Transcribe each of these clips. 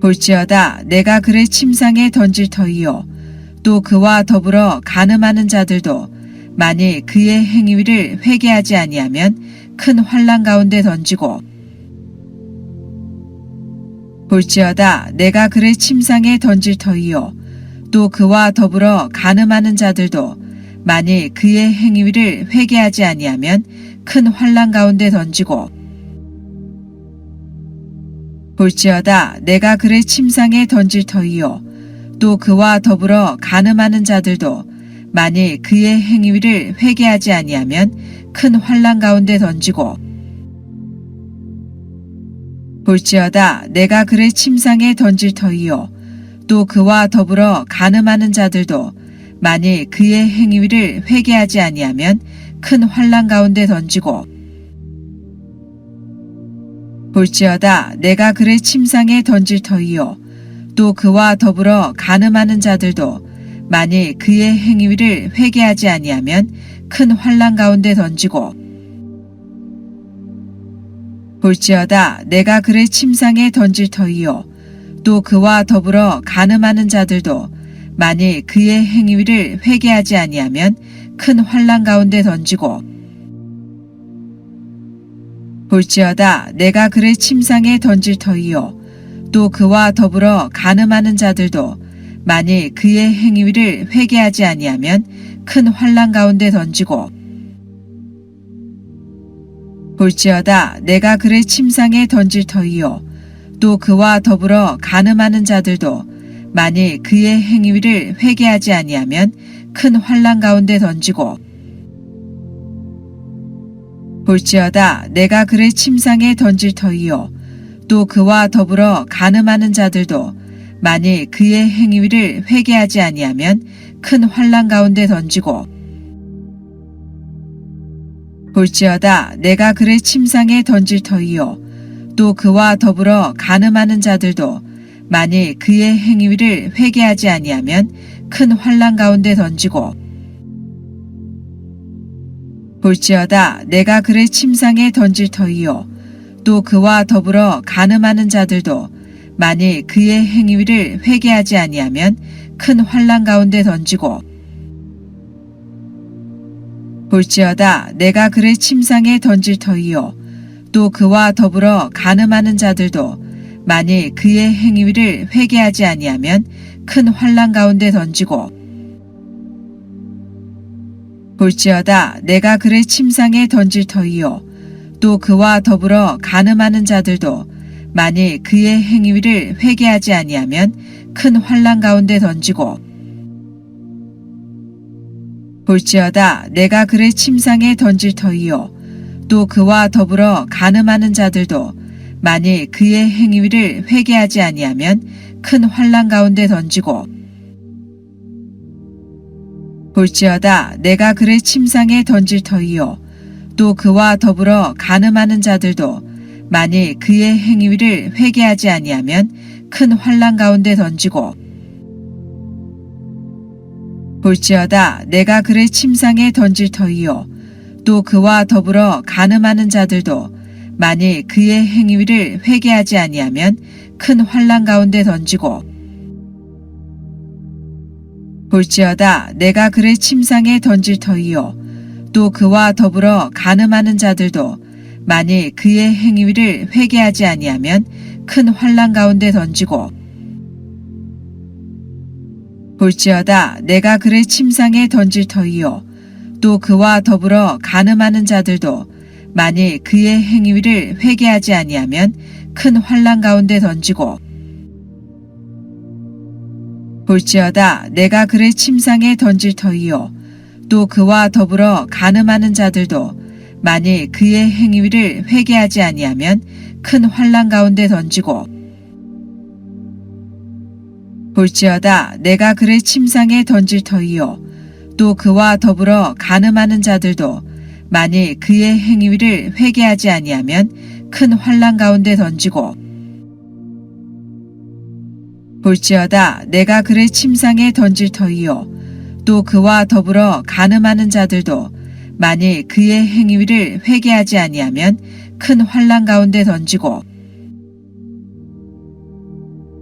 볼지어다 내가 그를 침상에 던질 터이요 또 그와 더불어 간음하는 자들도 만일 그의 행위를 회개하지 아니하면 큰 환난 가운데 던지고 볼지어다 내가 그를 침상에 던질 터이요 또 그와 더불어 간음하는 자들도 만일 그의 행위를 회개하지 아니하면 큰 환난 가운데 던지고 볼지어다 내가 그를 침상에 던질 터이요 또 그와 더불어 간음하는 자들도 만일 그의 행위를 회개하지 아니하면 큰 환난 가운데 던지고 볼지어다 내가 그를 침상에 던질 터이요 또 그와 더불어 간음하는 자들도 만일 그의 행위를 회개하지 아니하면 큰 환난 가운데 던지고 볼지어다 내가 그를 침상에 던질 터이요 또 그와 더불어 간음하는 자들도 만일 그의 행위를 회개하지 아니하면 큰 환난 가운데 던지고 볼지어다 내가 그를 침상에 던질 터이요 또 그와 더불어 간음하는 자들도 만일 그의 행위를 회개하지 아니하면 큰 환난 가운데 던지고 볼지어다 내가 그를 침상에 던질 터이요 또 그와 더불어 간음하는 자들도 만일 그의 행위를 회개하지 아니하면 큰 환난 가운데 던지고 볼지어다 내가 그를 침상에 던질 터이요 또 그와 더불어 간음하는 자들도 만일 그의 행위를 회개하지 아니하면 큰 환난 가운데 던지고 볼지어다 내가 그를 침상에 던질 터이요 또 그와 더불어 간음하는 자들도 만일 그의 행위를 회개하지 아니하면 큰 환난 가운데 던지고 볼지어다 내가 그를 침상에 던질 터이요 또 그와 더불어 간음하는 자들도 만일 그의 행위를 회개하지 아니하면 큰 환난 가운데 던지고 볼지어다 내가 그를 침상에 던질 터이요 또 그와 더불어 간음하는 자들도 만일 그의 행위를 회개하지 아니하면 큰 환난 가운데 던지고 볼지어다 내가 그를 침상에 던질 터이요 또 그와 더불어 간음하는 자들도 만일 그의 행위를 회개하지 아니하면 큰 환난 가운데 던지고 볼지어다 내가 그를 침상에 던질 터이요 또 그와 더불어 간음하는 자들도 만일 그의 행위를 회개하지 아니하면 큰 환난 가운데 던지고 볼지어다 내가 그를 침상에 던질 터이요 또 그와 더불어 간음하는 자들도 만일 그의 행위를 회개하지 아니하면 큰 환난 가운데 던지고 볼지어다 내가 그를 침상에 던질 터이요 또 그와 더불어 간음하는 자들도 만일 그의 행위를 회개하지 아니하면 큰 환난 가운데 던지고 볼지어다 내가 그를 침상에 던질 터이요 또 그와 더불어 간음하는 자들도 만일 그의 행위를 회개하지 아니하면 큰 환난 가운데 던지고 볼지어다 내가 그를 침상에 던질 터이요 또 그와 더불어 간음하는 자들도 만일 그의 행위를 회개하지 아니하면 큰 환난 가운데 던지고 볼지어다 내가 그를 침상에 던질 터이요 또 그와 더불어 간음하는 자들도 만일 그의 행위를 회개하지 아니하면 큰 환난 가운데 던지고 볼지어다 내가 그를 침상에 던질 터이요 또 그와 더불어 간음하는 자들도 만일 그의 행위를 회개하지 아니하면 큰 환난 가운데 던지고 볼지어다 내가 그를 침상에 던질 터이요 또 그와 더불어 간음하는 자들도 만일 그의 행위를 회개하지 아니하면 큰 환난 가운데 던지고 볼지어다 내가 그를 침상에 던질 터이요 또 그와 더불어 간음하는 자들도 만일 그의 행위를 회개하지 아니하면 큰 환난 가운데 던지고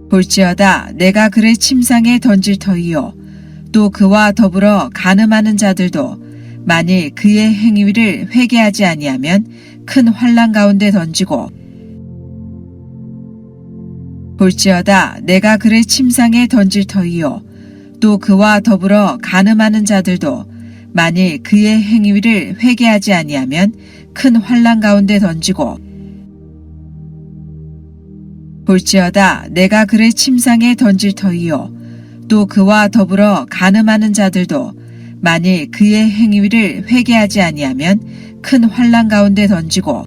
볼지어다 내가 그를 침상에 던질 터이요 또 그와 더불어 간음하는 자들도 만일 그의 행위를 회개하지 아니하면 큰 환난 가운데 던지고 볼지어다 내가 그를 침상에 던질 터이요 또 그와 더불어 간음하는 자들도 만일 그의 행위를 회개하지 아니하면 큰 환난 가운데 던지고 볼지어다 내가 그를 침상에 던질 터이요 또 그와 더불어 간음하는 자들도 만일 그의 행위를 회개하지 아니하면 큰 환난 가운데 던지고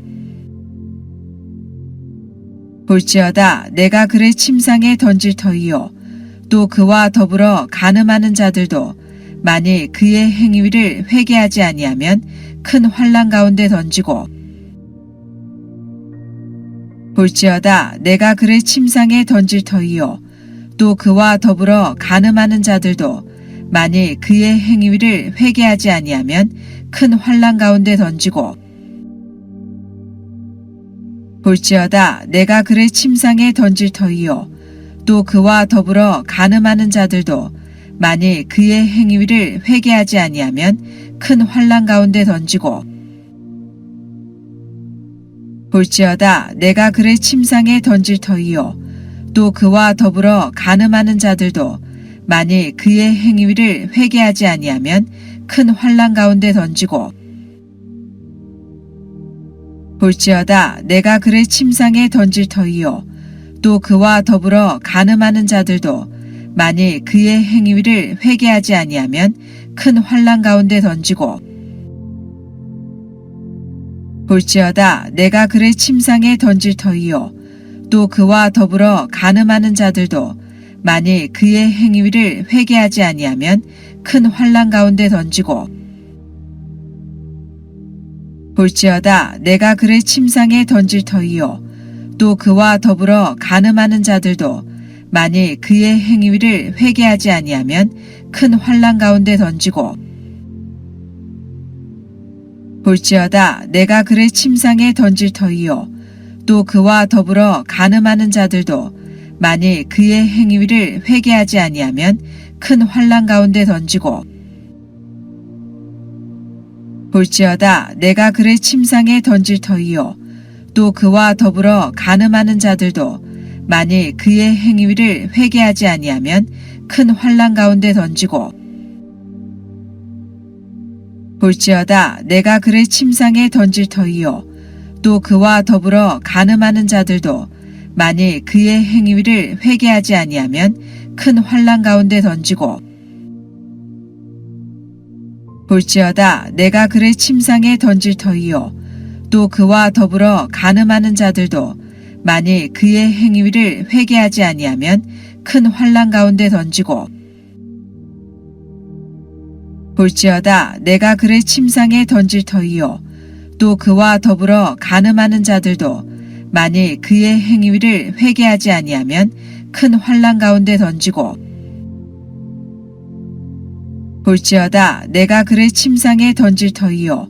볼지어다 내가 그를 침상에 던질 터이요 또 그와 더불어 간음하는 자들도 만일 그의 행위를 회개하지 아니하면 큰 환난 가운데 던지고 볼지어다 내가 그를 침상에 던질 터이요 또 그와 더불어 간음하는 자들도 만일 그의 행위를 회개하지 아니하면 큰 환난 가운데 던지고 볼지어다 내가 그를 침상에 던질 터이요 또 그와 더불어 간음하는 자들도 만일 그의 행위를 회개하지 아니하면 큰 환난 가운데 던지고 볼지어다 내가 그를 침상에 던질 터이요 또 그와 더불어 간음하는 자들도 만일 그의 행위를 회개하지 아니하면 큰 환난 가운데 던지고 볼지어다 내가 그를 침상에 던질 터이요 또 그와 더불어 간음하는 자들도 만일 그의 행위를 회개하지 아니하면 큰 환난 가운데 던지고 볼지어다 내가 그를 침상에 던질 터이요 또 그와 더불어 간음하는 자들도 만일 그의 행위를 회개하지 아니하면 큰 환난 가운데 던지고 볼지어다 내가 그를 침상에 던질 터이요 또 그와 더불어 간음하는 자들도 만일 그의 행위를 회개하지 아니하면 큰 환난 가운데 던지고 볼지어다 내가 그를 침상에 던질 터이요 또 그와 더불어 간음하는 자들도 만일 그의 행위를 회개하지 아니하면 큰 환난 가운데 던지고 볼지어다 내가 그를 침상에 던질 터이요 또 그와 더불어 간음하는 자들도 만일 그의 행위를 회개하지 아니하면 큰 환난 가운데 던지고 볼지어다 내가 그를 침상에 던질 터이요 또 그와 더불어 간음하는 자들도 만일 그의 행위를 회개하지 아니하면 큰 환난 가운데 던지고 볼지어다 내가 그를 침상에 던질 터이요 또 그와 더불어 간음하는 자들도 만일 그의 행위를 회개하지 아니하면 큰 환난 가운데 던지고 볼지어다 내가 그를 침상에 던질 터이요 또 그와 더불어 간음하는 자들도 만일 그의 행위를 회개하지 아니하면 큰 환난 가운데 던지고 볼지어다 내가 그를 침상에 던질 터이요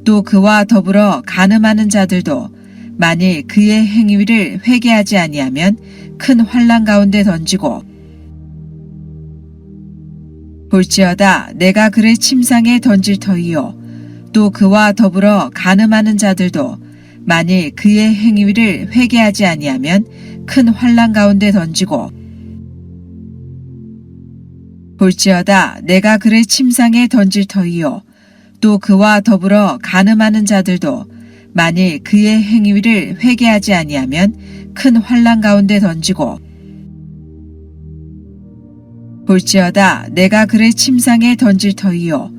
또 그와 더불어 간음하는 자들도 만일 그의 행위를 회개하지 아니하면 큰 환난 가운데 던지고 볼지어다 내가 그를 침상에 던질 터이요 또 그와 더불어 간음하는 자들도 만일 그의 행위를 회개하지 아니하면 큰 환난 가운데 던지고 볼지어다 내가 그를 침상에 던질 터이요 또 그와 더불어 간음하는 자들도 만일 그의 행위를 회개하지 아니하면 큰 환난 가운데 던지고 볼지어다 내가 그를 침상에 던질 터이요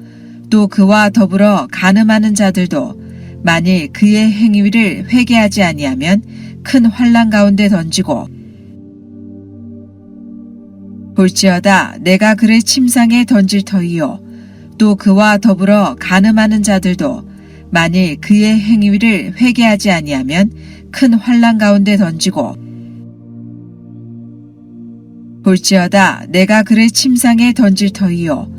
또 그와 더불어 간음하는 자들도 만일 그의 행위를 회개하지 아니하면 큰 환난 가운데 던지고 볼지어다 내가 그를 침상에 던질 터이요 또 그와 더불어 간음하는 자들도 만일 그의 행위를 회개하지 아니하면 큰 환난 가운데 던지고 볼지어다 내가 그를 침상에 던질 터이요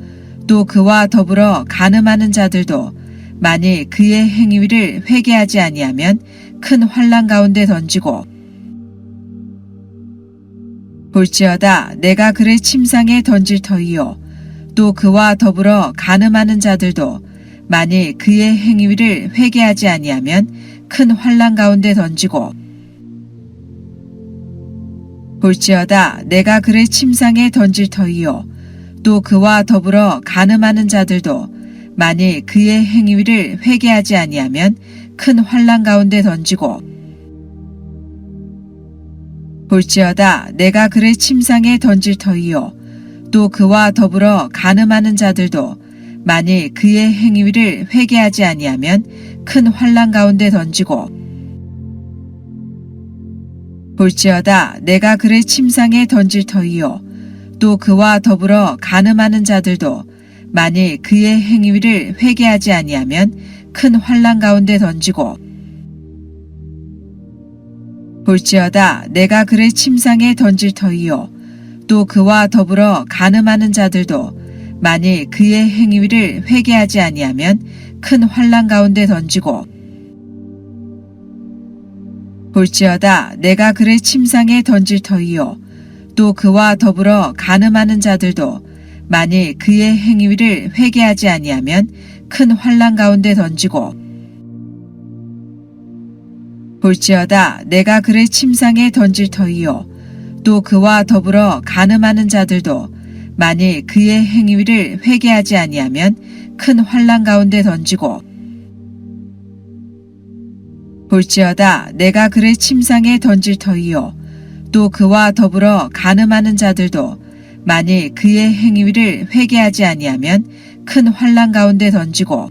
또 그와 더불어 간음하는 자들도 만일 그의 행위를 회개하지 아니하면 큰 환난 가운데 던지고 볼지어다 내가 그를 침상에 던질 터이요 또 그와 더불어 간음하는 자들도 만일 그의 행위를 회개하지 아니하면 큰 환난 가운데 던지고 볼지어다 내가 그를 침상에 던질 터이요 또 그와 더불어 간음하는 자들도 만일 그의 행위를 회개하지 아니하면 큰 환난 가운데 던지고 볼지어다 내가 그를 침상에 던질 터이요 또 그와 더불어 간음하는 자들도 만일 그의 행위를 회개하지 아니하면 큰 환난 가운데 던지고 볼지어다 내가 그를 침상에 던질 터이요 또 그와 더불어 간음하는 자들도 만일 그의 행위를 회개하지 아니하면 큰 환난 가운데 던지고 볼지어다 내가 그를 침상에 던질 터이요 또 그와 더불어 간음하는 자들도 만일 그의 행위를 회개하지 아니하면 큰 환난 가운데 던지고 볼지어다 내가 그를 침상에 던질 터이요 또 그와 더불어 간음하는 자들도 만일 그의 행위를 회개하지 아니하면 큰 환난 가운데 던지고 볼지어다 내가 그를 침상에 던질 터이요 또 그와 더불어 간음하는 자들도 만일 그의 행위를 회개하지 아니하면 큰 환난 가운데 던지고 볼지어다 내가 그를 침상에 던질 터이요 또 그와 더불어 간음하는 자들도 만일 그의 행위를 회개하지 아니하면 큰 환난 가운데 던지고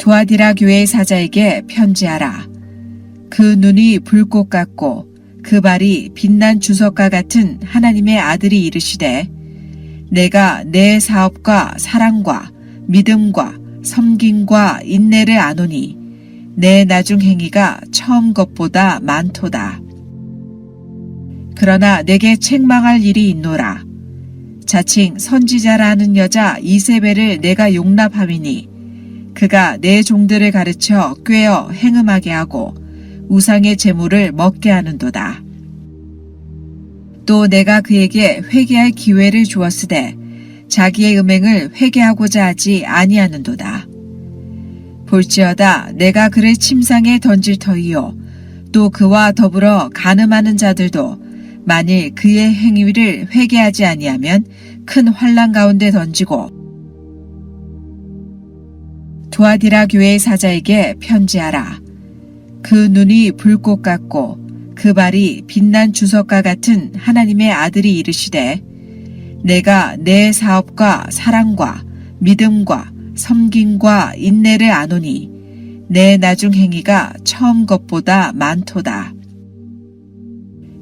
두아디라 교회 사자에게 편지하라. 그 눈이 불꽃 같고 그 발이 빛난 주석과 같은 하나님의 아들이 이르시되 내가 내 사업과 사랑과 믿음과 섬김과 인내를 아노니 내 나중 행위가 처음 것보다 많도다. 그러나 내게 책망할 일이 있노라. 자칭 선지자라 하는 여자 이세벨을 내가 용납함이니 그가 내 종들을 가르쳐 꾀어 행음하게 하고 우상의 제물을 먹게 하는도다. 또 내가 그에게 회개할 기회를 주었으되 자기의 음행을 회개하고자 하지 아니하는도다. 볼지어다 내가 그를 침상에 던질 터이요 또 그와 더불어 간음하는 자들도 만일 그의 행위를 회개하지 아니하면 큰 환난 가운데 던지고 두아디라 교회 사자에게 편지하라. 그 눈이 불꽃 같고 그 발이 빛난 주석과 같은 하나님의 아들이 이르시되 내가 내 사업과 사랑과 믿음과 섬김과 인내를 아노니 내 나중 행위가 처음 것보다 많도다.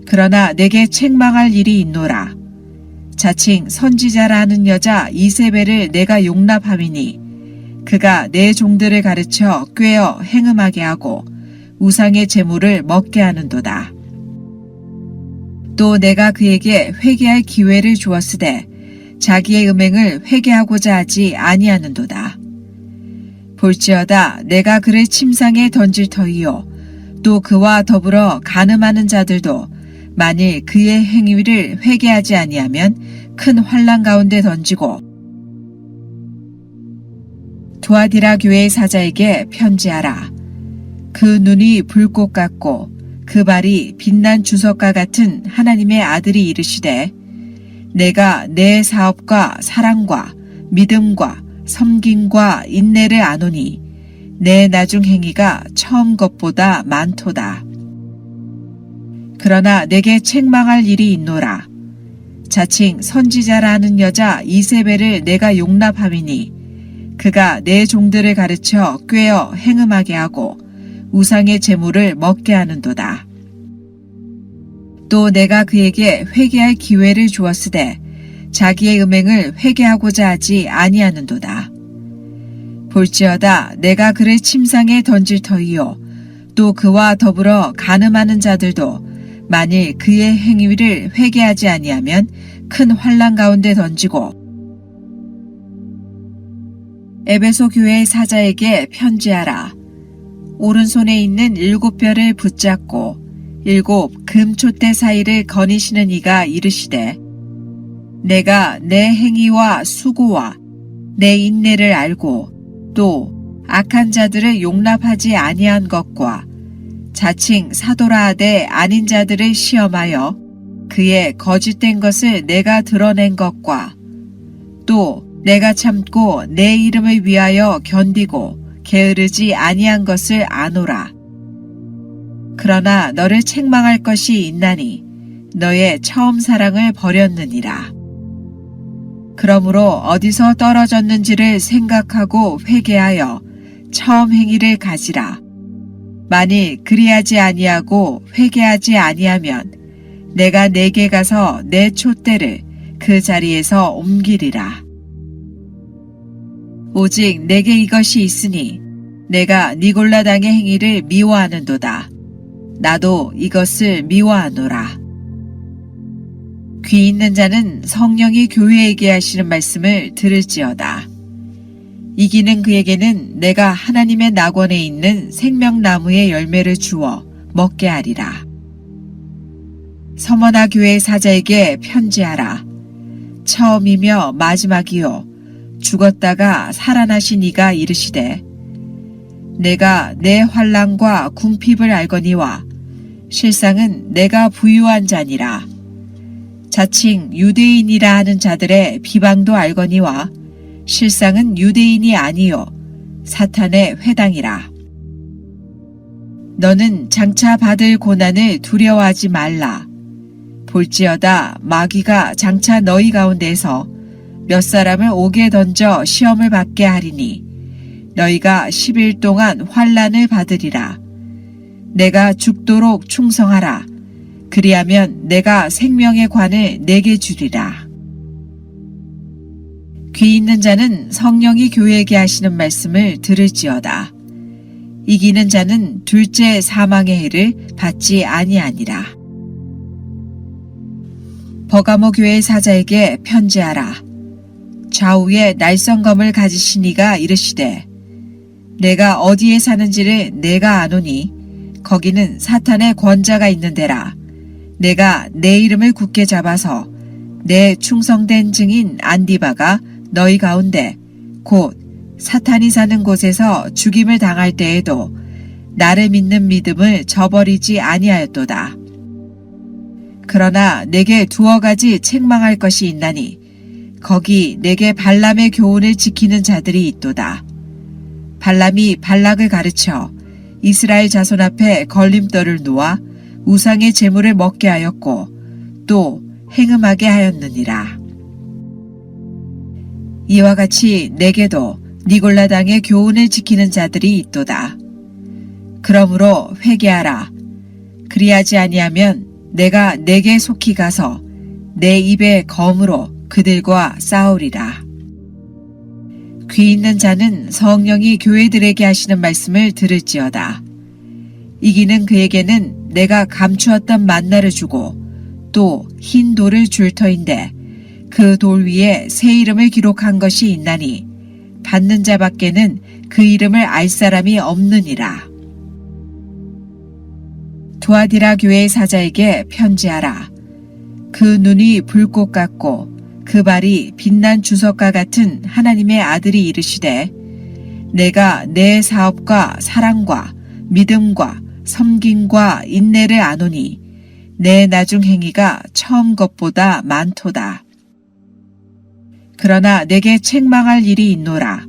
그러나 내게 책망할 일이 있노라. 자칭 선지자라 하는 여자 이세벨을 내가 용납함이니 그가 내 종들을 가르쳐 꾀어 행음하게 하고 우상의 제물을 먹게 하는도다. 또 내가 그에게 회개할 기회를 주었으되 자기의 음행을 회개하고자 하지 아니하는도다. 볼지어다 내가 그를 침상에 던질 터이요 또 그와 더불어 간음하는 자들도 만일 그의 행위를 회개하지 아니하면 큰 환난 가운데 던지고 두아디라 교회 사자에게 편지하라. 그 눈이 불꽃 같고 그 발이 빛난 주석과 같은 하나님의 아들이 이르시되 내가 내 사업과 사랑과 믿음과 섬김과 인내를 아노니 내 나중 행위가 처음 것보다 많도다. 그러나 내게 책망할 일이 있노라. 자칭 선지자라 하는 여자 이세벨을 내가 용납함이니 그가 내 종들을 가르쳐 꾀어 행음하게 하고 우상의 제물을 먹게 하는도다. 또 내가 그에게 회개할 기회를 주었으되 자기의 음행을 회개하고자 하지 아니하는도다. 볼지어다 내가 그를 침상에 던질 터이요 또 그와 더불어 간음하는 자들도 만일 그의 행위를 회개하지 아니하면 큰 환난 가운데 던지고 에베소 교회의 사자에게 편지하라. 오른손에 있는 7뼈를 붙잡고 7 금촛대 사이를 거니시는 이가 이르시되 내가 내 행위와 수고와 내 인내를 알고 또 악한 자들을 용납하지 아니한 것과 자칭 사도라 하되 아닌 자들을 시험하여 그의 거짓된 것을 내가 드러낸 것과 또 내가 참고 내 이름을 위하여 견디고 게으르지 아니한 것을 아노라. 그러나 너를 책망할 것이 있나니 너의 처음 사랑을 버렸느니라. 그러므로 어디서 떨어졌는지를 생각하고 회개하여 처음 행위를 가지라. 만일 그리하지 아니하고 회개하지 아니하면 내가 내게 가서 내 촛대를 그 자리에서 옮기리라. 오직 내게 이것이 있으니 내가 니골라당의 행위를 미워하는도다. 나도 이것을 미워하노라. 귀 있는 자는 성령이 교회에게 하시는 말씀을 들을지어다. 이기는 그에게는 내가 하나님의 낙원에 있는 생명나무의 열매를 주어 먹게 하리라. 서머나 교회 사자에게 편지하라. 처음이며 마지막이요 죽었다가 살아나신 이가 이르시되 내가 내 환난과 궁핍을 알거니와 실상은 내가 부유한 자니라. 자칭 유대인이라 하는 자들의 비방도 알거니와 실상은 유대인이 아니요 사탄의 회당이라. 너는 장차 받을 고난을 두려워하지 말라. 볼지어다 마귀가 장차 너희 가운데서 몇 사람을 옥에 던져 시험을 받게 하리니 너희가 10일 동안 환난을 받으리라. 내가 죽도록 충성하라. 그리하면 내가 생명의 관을 내게 주리라. 귀 있는 자는 성령이 교회에게 하시는 말씀을 들을지어다. 이기는 자는 둘째 사망의 해를 받지 아니하니라. 버가모 교회 사자에게 편지하라. 좌우에 날성검을 가지신 이가 이르시되 내가 어디에 사는지를 내가 아노니 거기는 사탄의 권자가 있는 데라. 내가 내 이름을 굳게 잡아서 내 충성된 증인 안디바가 너희 가운데 곧 사탄이 사는 곳에서 죽임을 당할 때에도 나를 믿는 믿음을 저버리지 아니하였도다. 그러나 내게 2가지 책망할 것이 있나니 거기 내게 발람의 교훈을 지키는 자들이 있도다. 발람이 발락을 가르쳐 이스라엘 자손 앞에 걸림돌을 놓아 우상의 제물을 먹게 하였고 또 행음하게 하였느니라. 이와 같이 내게도 니골라당의 교훈을 지키는 자들이 있도다. 그러므로 회개하라. 그리하지 아니하면 내가 내게 속히 가서 내 입의 검으로 그들과 싸우리라. 귀 있는 자는 성령이 교회들에게 하시는 말씀을 들을지어다. 이기는 그에게는 내가 감추었던 만나를 주고 또 흰 돌을 줄 터인데 그 돌 위에 새 이름을 기록한 것이 있나니 받는 자밖에는 그 이름을 알 사람이 없느니라. 두아디라 교회 사자에게 편지하라. 그 눈이 불꽃 같고 그 발이 빛난 주석과 같은 하나님의 아들이 이르시되 내가 내 사업과 사랑과 믿음과 섬김과 인내를 아노니 내 나중 행위가 처음 것보다 많도다. 그러나 내게 책망할 일이 있노라.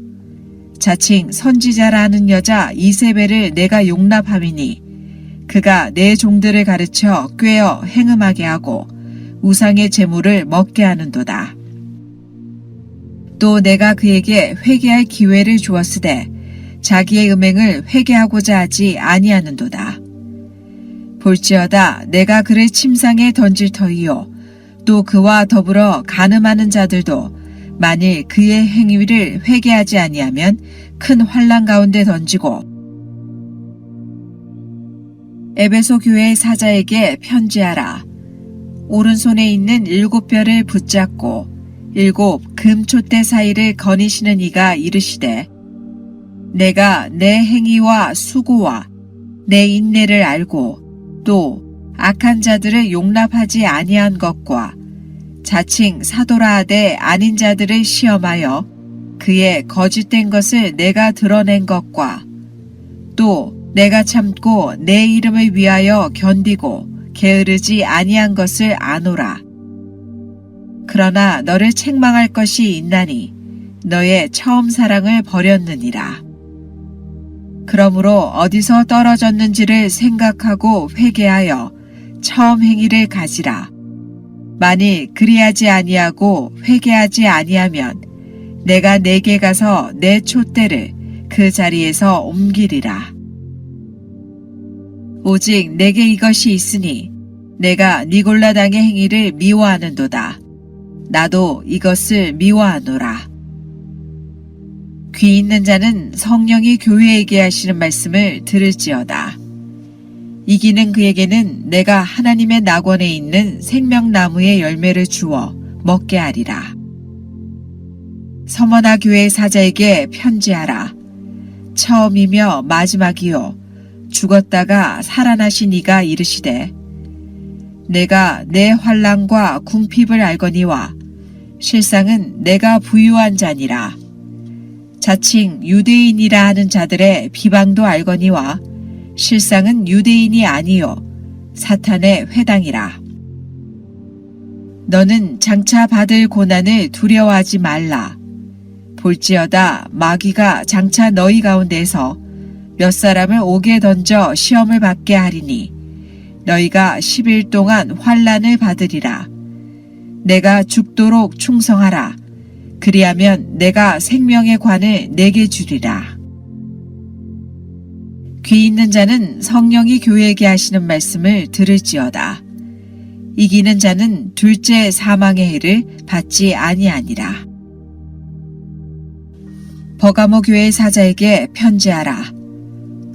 자칭 선지자라 하는 여자 이세벨을 내가 용납함이니 그가 내 종들을 가르쳐 꾀어 행음하게 하고 우상의 제물을 먹게 하는도다. 또 내가 그에게 회개할 기회를 주었으되 자기의 음행을 회개하고자 하지 아니하는도다. 볼지어다 내가 그를 침상에 던질 터이요 또 그와 더불어 간음하는 자들도 만일 그의 행위를 회개하지 아니하면 큰 환난 가운데 던지고 에베소 교회 사자에게 편지하라. 오른손에 있는 7뼈를 붙잡고 7 금촛대 사이를 거니시는 이가 이르시되 내가 내 행위와 수고와 내 인내를 알고 또 악한 자들을 용납하지 아니한 것과 자칭 사도라 하되 아닌 자들을 시험하여 그의 거짓된 것을 내가 드러낸 것과 또 내가 참고 내 이름을 위하여 견디고 게으르지 아니한 것을 아노라. 그러나 너를 책망할 것이 있나니 너의 처음 사랑을 버렸느니라. 그러므로 어디서 떨어졌는지를 생각하고 회개하여 처음 행위를 가지라. 만일 그리하지 아니하고 회개하지 아니하면 내가 내게 가서 내 촛대를 그 자리에서 옮기리라. 오직 내게 이것이 있으니 내가 니골라 당의 행위를 미워하는도다. 나도 이것을 미워하노라. 귀 있는 자는 성령이 교회에게 하시는 말씀을 들을지어다. 이기는 그에게는 내가 하나님의 낙원에 있는 생명나무의 열매를 주어 먹게 하리라. 서머나 교회 사자에게 편지하라. 처음이며 마지막이요 죽었다가 살아나신 이가 이르시되 내가 내 환난과 궁핍을 알거니와 실상은 내가 부유한 자니라. 자칭 유대인이라 하는 자들의 비방도 알거니와 실상은 유대인이 아니요 사탄의 회당이라. 너는 장차 받을 고난을 두려워하지 말라. 볼지어다 마귀가 장차 너희 가운데서 몇 사람을 옥에 던져 시험을 받게 하리니 너희가 10일 동안 환난을 받으리라. 내가 죽도록 충성하라. 그리하면 내가 생명의 관을 내게 주리라. 귀 있는 자는 성령이 교회에게 하시는 말씀을 들을지어다. 이기는 자는 둘째 사망의 해를 받지 아니하니라. 버가모 교회 사자에게 편지하라.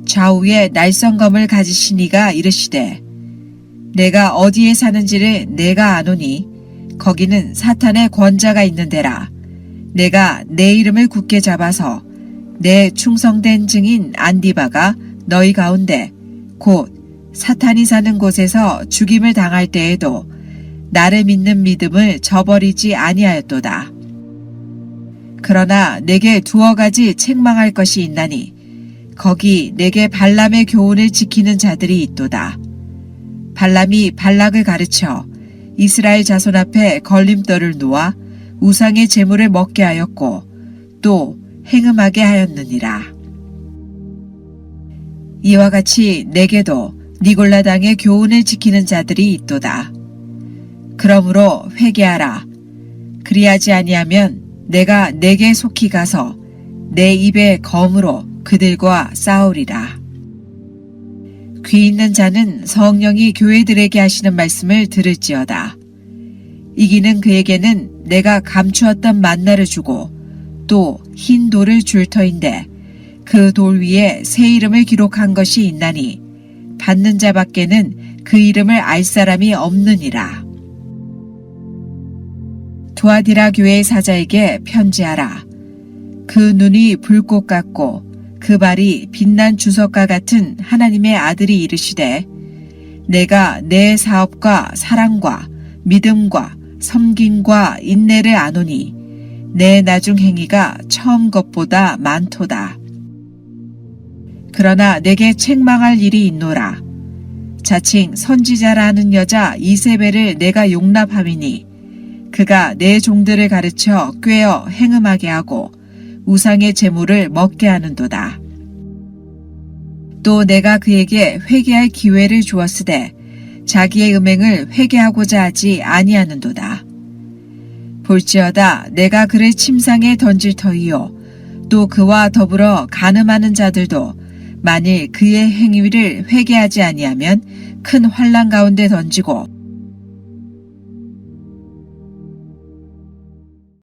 좌우에 날성검을 가지신 이가 이르시되 내가 어디에 사는지를 내가 아노니 거기는 사탄의 권자가 있는 데라. 내가 내 이름을 굳게 잡아서 내 충성된 증인 안디바가 너희 가운데 곧 사탄이 사는 곳에서 죽임을 당할 때에도 나를 믿는 믿음을 저버리지 아니하였도다. 그러나 내게 두어 가지 책망할 것이 있나니 거기 내게 발람의 교훈을 지키는 자들이 있도다. 발람이 발락을 가르쳐 이스라엘 자손 앞에 걸림돌을 놓아 우상의 제물을 먹게 하였고 또 행음하게 하였느니라. 이와 같이 내게도 니골라 당의 교훈을 지키는 자들이 있도다. 그러므로 회개하라. 그리하지 아니하면 내가 내게 속히 가서 내 입의 검으로 그들과 싸우리라. 귀 있는 자는 성령이 교회들에게 하시는 말씀을 들을지어다. 이기는 그에게는 내가 감추었던 만나를 주고 또 흰 돌을 줄 터인데 그 돌 위에 새 이름을 기록한 것이 있나니 받는 자밖에는 그 이름을 알 사람이 없느니라. 두아디라 교회의 사자에게 편지하라. 그 눈이 불꽃 같고 그 발이 빛난 주석과 같은 하나님의 아들이 이르시되 내가 내 사업과 사랑과 믿음과 섬김과 인내를 아노니 내 나중 행위가 처음 것보다 많도다. 그러나 내게 책망할 일이 있노라. 자칭 선지자라 하는 여자 이세벨을 내가 용납함이니 그가 내 종들을 가르쳐 꾀어 행음하게 하고 우상의 제물을 먹게 하는도다. 또 내가 그에게 회개할 기회를 주었으되 자기의 음행을 회개하고자 하지 아니하는도다. 볼지어다 내가 그를 침상에 던질 터이요 또 그와 더불어 간음하는 자들도 만일 그의 행위를 회개하지 아니하면 큰 환난 가운데 던지고